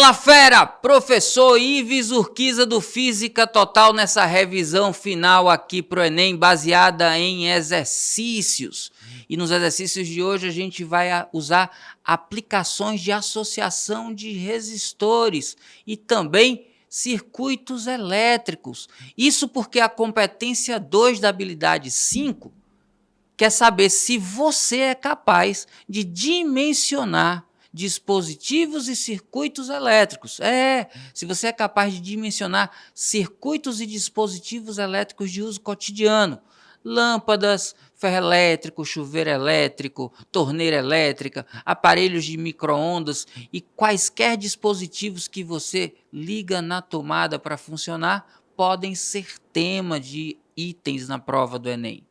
Fala fera! Professor Ives Urquiza do Física Total nessa revisão final aqui pro Enem, baseada em exercícios. E nos exercícios de hoje a gente vai usar aplicações de associação de resistores e também circuitos elétricos. Isso porque a competência 2 da habilidade 5 quer saber se você é capaz de dimensionar dispositivos e circuitos elétricos. Se você é capaz de dimensionar circuitos e dispositivos elétricos de uso cotidiano. Lâmpadas, ferro elétrico, chuveiro elétrico, torneira elétrica, aparelhos de micro-ondas e quaisquer dispositivos que você liga na tomada para funcionar podem ser tema de itens na prova do Enem.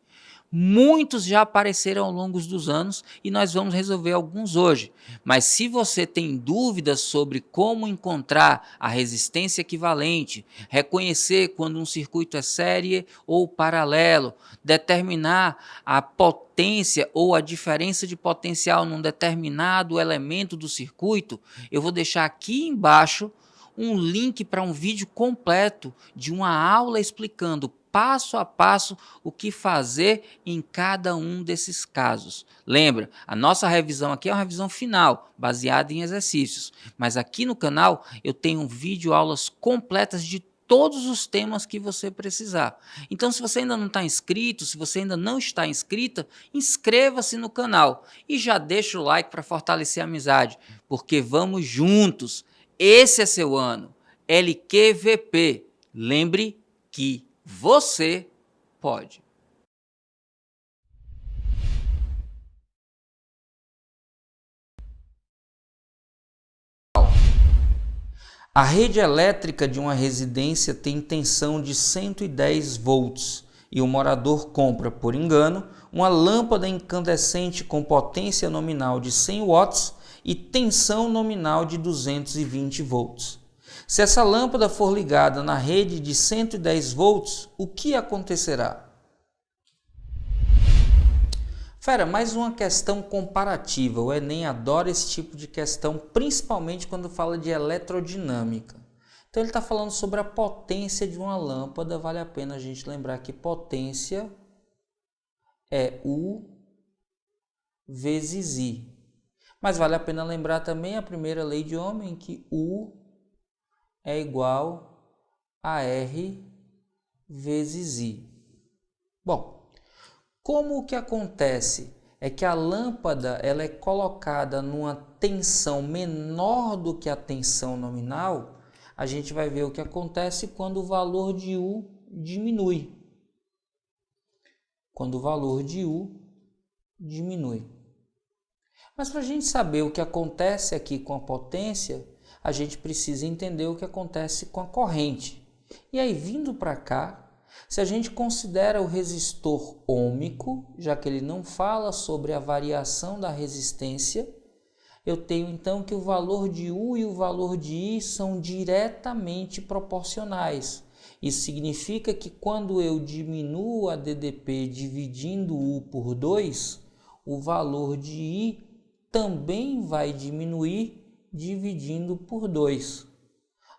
Muitos já apareceram ao longo dos anos e nós vamos resolver alguns hoje. Mas se você tem dúvidas sobre como encontrar a resistência equivalente, reconhecer quando um circuito é série ou paralelo, determinar a potência ou a diferença de potencial num determinado elemento do circuito, eu vou deixar aqui embaixo um link para um vídeo completo de uma aula explicando passo a passo o que fazer em cada um desses casos. Lembra, a nossa revisão aqui é uma revisão final, baseada em exercícios, mas aqui no canal eu tenho vídeo aulas completas de todos os temas que você precisar. Então, se você ainda não está inscrito, se você ainda não está inscrita, inscreva-se no canal e já deixa o like para fortalecer a amizade, porque vamos juntos. Esse é seu ano. LQVP. Lembre que você pode. A rede elétrica de uma residência tem tensão de 110 volts e o morador compra, por engano, uma lâmpada incandescente com potência nominal de 100 watts e tensão nominal de 220 volts. Se essa lâmpada for ligada na rede de 110 volts, o que acontecerá? Fera, mais uma questão comparativa. O Enem adora esse tipo de questão, principalmente quando fala de eletrodinâmica. Então ele está falando sobre a potência de uma lâmpada. Vale a pena a gente lembrar que potência é U vezes I. Mas vale a pena lembrar também a primeira lei de Ohm, em que U é igual a R vezes I. Bom, como o que acontece é que a lâmpada ela é colocada numa tensão menor do que a tensão nominal, a gente vai ver o que acontece quando o valor de U diminui. Quando o valor de U diminui. Mas para a gente saber o que acontece aqui com a potência, a gente precisa entender o que acontece com a corrente. E aí, vindo para cá, se a gente considera o resistor ôhmico, já que ele não fala sobre a variação da resistência, eu tenho então que o valor de U e o valor de I são diretamente proporcionais. Isso significa que quando eu diminuo a DDP dividindo U por 2, o valor de I também vai diminuir dividindo por 2.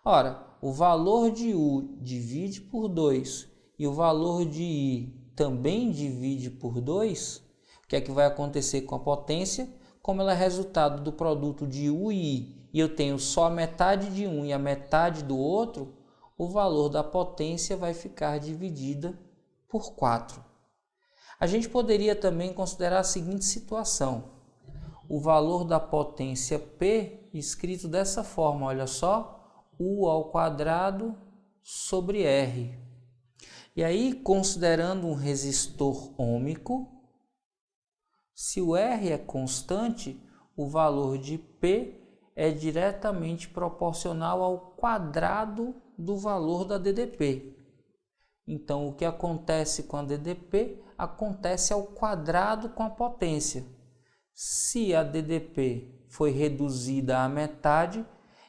Ora, o valor de U divide por 2 e o valor de I também divide por 2, o que é que vai acontecer com a potência? Como ela é resultado do produto de U e I, e eu tenho só a metade de um e a metade do outro, o valor da potência vai ficar dividida por 4. A gente poderia também considerar a seguinte situação. O valor da potência P escrito dessa forma, olha só, U ao quadrado sobre R. E aí, considerando um resistor ôhmico, se o R é constante, o valor de P é diretamente proporcional ao quadrado do valor da DDP. Então, o que acontece com a DDP acontece ao quadrado com a potência. Se a DDP foi reduzida à metade,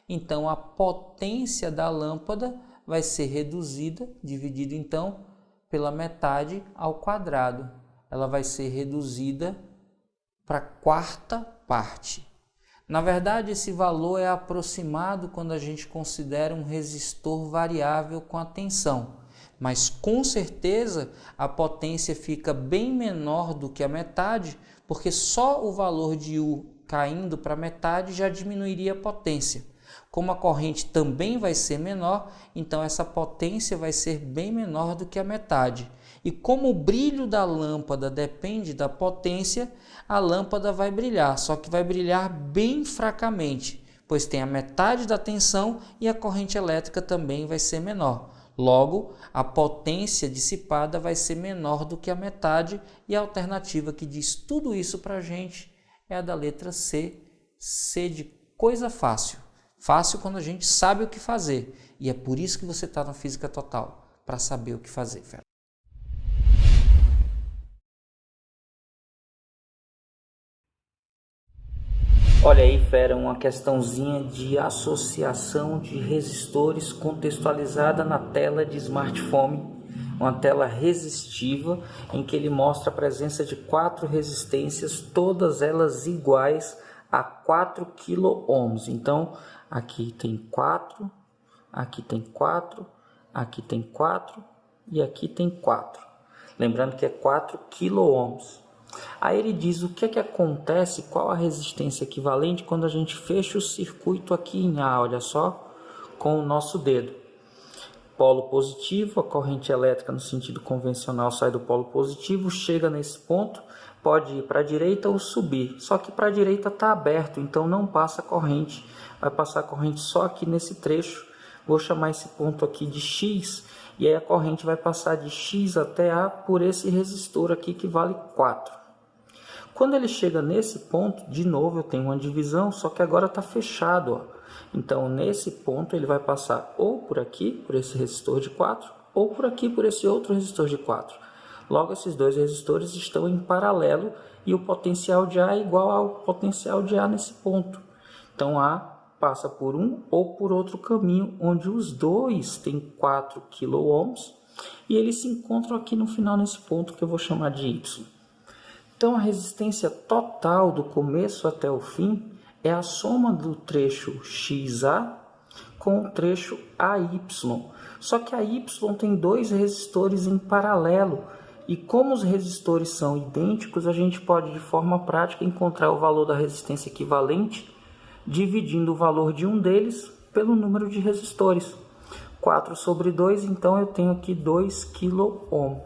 então a potência da lâmpada vai ser reduzida, dividida então pela metade ao quadrado. Ela vai ser reduzida para a quarta parte. Na verdade, esse valor é aproximado quando a gente considera um resistor variável com a tensão, mas com certeza a potência fica bem menor do que a metade, porque só o valor de U caindo para metade já diminuiria a potência. Como a corrente também vai ser menor, então essa potência vai ser bem menor do que a metade. E como o brilho da lâmpada depende da potência, a lâmpada vai brilhar, só que vai brilhar bem fracamente, pois tem a metade da tensão e a corrente elétrica também vai ser menor. Logo, a potência dissipada vai ser menor do que a metade, e a alternativa que diz tudo isso para a gente é a da letra C, C de coisa fácil. Fácil quando a gente sabe o que fazer, e é por isso que você está na Física Total, para saber o que fazer, fera. Olha aí, fera, uma questãozinha de associação de resistores contextualizada na tela de smartphone, uma tela resistiva em que ele mostra a presença de 4 resistências, todas elas iguais a 4 kΩ. Então, aqui tem 4, aqui tem 4, aqui tem 4 e aqui tem 4. Lembrando que é 4 kΩ. Aí ele diz o que é que acontece, qual a resistência equivalente quando a gente fecha o circuito aqui em A, olha só, com o nosso dedo. Polo positivo, a corrente elétrica no sentido convencional sai do polo positivo, chega nesse ponto, pode ir para a direita ou subir, só que para a direita está aberto, então não passa corrente, vai passar corrente só aqui nesse trecho, vou chamar esse ponto aqui de X, e aí a corrente vai passar de X até A por esse resistor aqui que vale 4. Quando ele chega nesse ponto, de novo eu tenho uma divisão, só que agora está fechado, ó. Então, nesse ponto, ele vai passar ou por aqui, por esse resistor de 4, ou por aqui, por esse outro resistor de 4. Logo, esses dois resistores estão em paralelo e o potencial de A é igual ao potencial de A nesse ponto. Então, A passa por um ou por outro caminho, onde os dois têm 4 kΩ e eles se encontram aqui no final, nesse ponto que eu vou chamar de Y. Então, a resistência total do começo até o fim é a soma do trecho XA com o trecho AY. Só que a Y tem 2 resistores em paralelo. E como os resistores são idênticos, a gente pode, de forma prática, encontrar o valor da resistência equivalente dividindo o valor de um deles pelo número de resistores. 4 sobre 2, então eu tenho aqui 2 kΩ.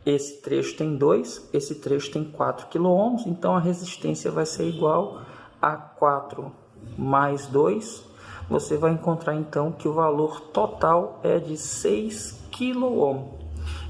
Esse trecho tem 2, esse trecho tem 4 kΩ, então a resistência vai ser igual a 4 mais 2. Você vai encontrar então que o valor total é de 6 kΩ.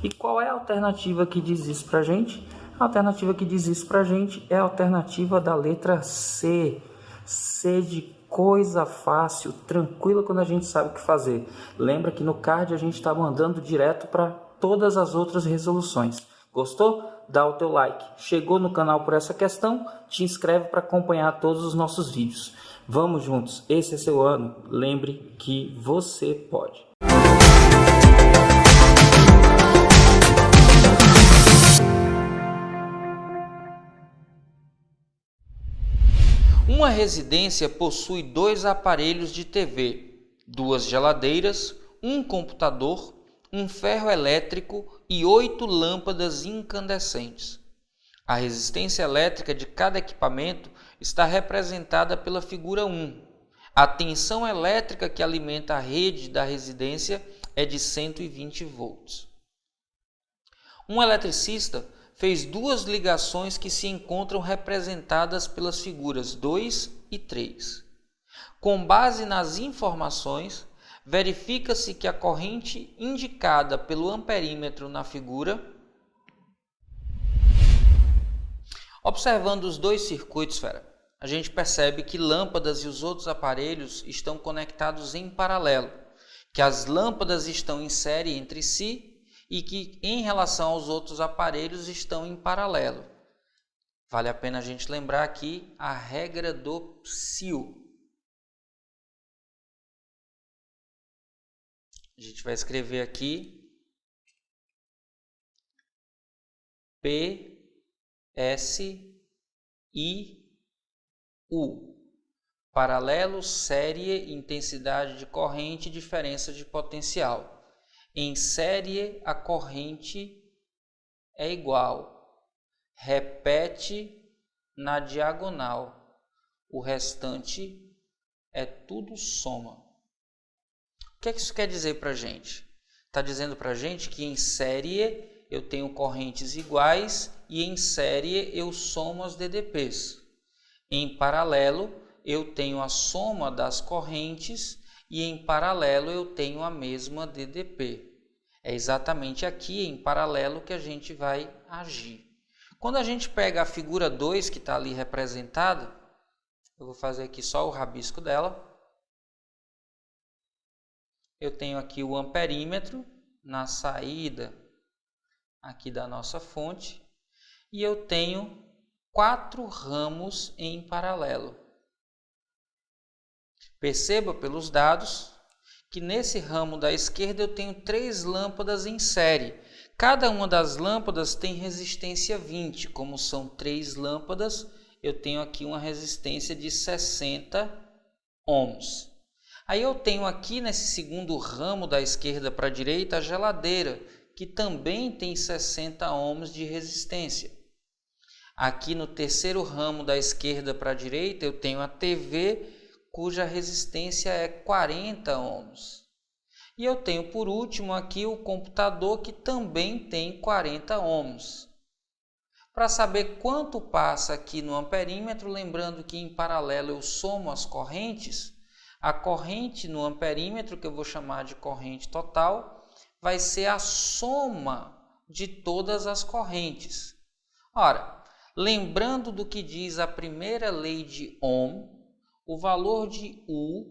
E qual é a alternativa que diz isso para a gente? A alternativa que diz isso para a gente é a alternativa da letra C. C de coisa fácil, tranquila quando a gente sabe o que fazer. Lembra que no card a gente está mandando direto para todas as outras resoluções. Gostou? Dá o teu like. Chegou no canal por essa questão? Te inscreve para acompanhar todos os nossos vídeos. Vamos juntos, esse é seu ano. Lembre que você pode. Uma residência possui 2 aparelhos de TV, 2 geladeiras, um computador, um ferro elétrico e 8 lâmpadas incandescentes. A resistência elétrica de cada equipamento está representada pela figura 1. A tensão elétrica que alimenta a rede da residência é de 120 volts. Um eletricista fez 2 ligações que se encontram representadas pelas figuras 2 e 3. Com base nas informações, verifica-se que a corrente indicada pelo amperímetro na figura. Observando os 2 circuitos, a gente percebe que lâmpadas e os outros aparelhos estão conectados em paralelo, que as lâmpadas estão em série entre si e que, em relação aos outros aparelhos, estão em paralelo. Vale a pena a gente lembrar aqui a regra do psil. A gente vai escrever aqui P, S, I, U. paralelo, série, intensidade de corrente, diferença de potencial. Em série, a corrente é igual. Repete na diagonal. O restante é tudo soma. O que isso quer dizer para a gente? Está dizendo para a gente que em série eu tenho correntes iguais e em série eu somo as DDPs. Em paralelo, eu tenho a soma das correntes e em paralelo eu tenho a mesma DDP. É exatamente aqui em paralelo que a gente vai agir. Quando a gente pega a figura 2 que está ali representada, eu vou fazer aqui só o rabisco dela. Eu tenho aqui o amperímetro na saída aqui da nossa fonte e eu tenho 4 ramos em paralelo. Perceba pelos dados que nesse ramo da esquerda eu tenho 3 lâmpadas em série. Cada uma das lâmpadas tem resistência 20. Como são 3 lâmpadas, eu tenho aqui uma resistência de 60 ohms. Aí eu tenho aqui nesse segundo ramo da esquerda para a direita a geladeira, que também tem 60 ohms de resistência. Aqui no terceiro ramo da esquerda para a direita eu tenho a TV, cuja resistência é 40 ohms. E eu tenho por último aqui o computador, que também tem 40 ohms. Para saber quanto passa aqui no amperímetro, lembrando que em paralelo eu somo as correntes, a corrente no amperímetro, que eu vou chamar de corrente total, vai ser a soma de todas as correntes. Ora, lembrando do que diz a primeira lei de Ohm, o valor de U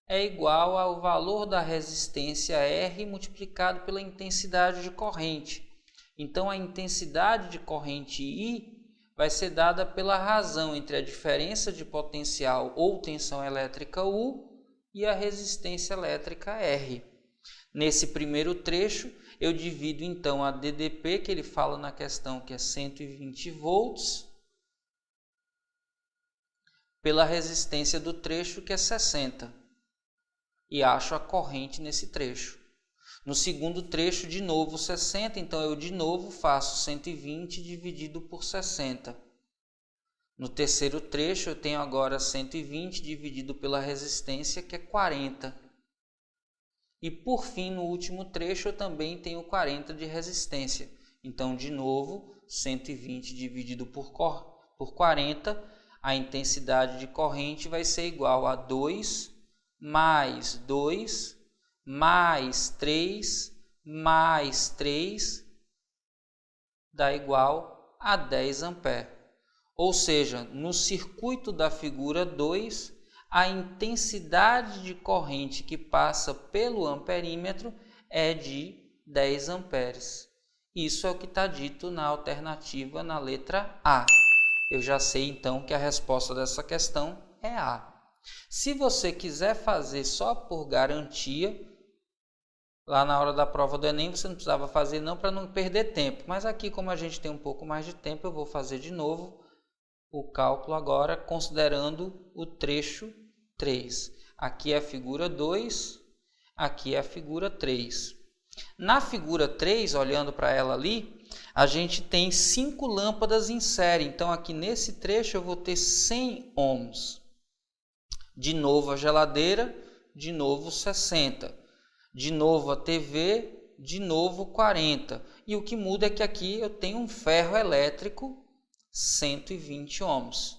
é igual ao valor da resistência R multiplicado pela intensidade de corrente. Então, a intensidade de corrente I vai ser dada pela razão entre a diferença de potencial ou tensão elétrica U e a resistência elétrica R. Nesse primeiro trecho, eu divido então a DDP, que ele fala na questão que é 120 volts, pela resistência do trecho, que é 60. E acho a corrente nesse trecho. No segundo trecho, de novo 60, então eu de novo faço 120 dividido por 60. No terceiro trecho, eu tenho agora 120 dividido pela resistência, que é 40. E por fim, no último trecho, eu também tenho 40 de resistência. Então, de novo, 120 dividido por 40, a intensidade de corrente vai ser igual a 2 mais 2 mais 3 mais 3 dá igual a 10 amperes. Ou seja, no circuito da figura 2, a intensidade de corrente que passa pelo amperímetro é de 10 amperes. Isso é o que está dito na alternativa na letra A. Eu já sei então que a resposta dessa questão é A. Se você quiser fazer só por garantia, lá na hora da prova do Enem você não precisava fazer não, para não perder tempo. Mas aqui, como a gente tem um pouco mais de tempo, eu vou fazer de novo o cálculo agora, considerando o trecho 3. Aqui é a figura 2, aqui é a figura 3. Na figura 3, olhando para ela ali, a gente tem 5 lâmpadas em série. Então, aqui nesse trecho eu vou ter 100 ohms. De novo a geladeira, de novo 60. De novo a TV, de novo 40. E o que muda é que aqui eu tenho um ferro elétrico 120 ohms.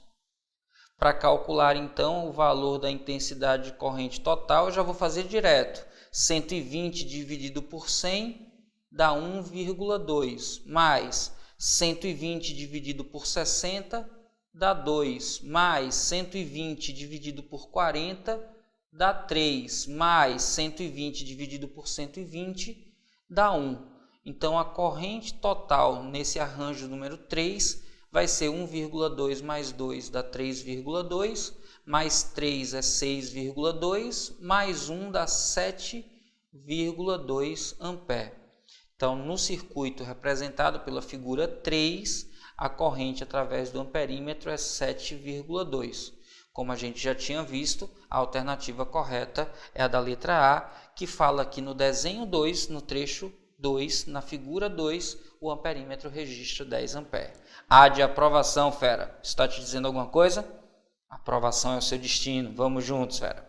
Para calcular então o valor da intensidade de corrente total, eu já vou fazer direto. 120 dividido por 100 dá 1,2, mais 120 dividido por 60 dá 2, mais 120 dividido por 40 dá 3, mais 120 dividido por 120 dá 1. Então, a corrente total nesse arranjo número 3 vai ser 1,2 mais 2 dá 3,2, mais 3 é 6,2, mais 1 dá 7,2 ampere. Então, no circuito representado pela figura 3, a corrente através do amperímetro é 7,2. Como a gente já tinha visto, a alternativa correta é a da letra A, que fala aqui no desenho 2, no trecho 2, na figura 2, o amperímetro registra 10 A. A de aprovação, fera. Está te dizendo alguma coisa? Aprovação é o seu destino. Vamos juntos, fera.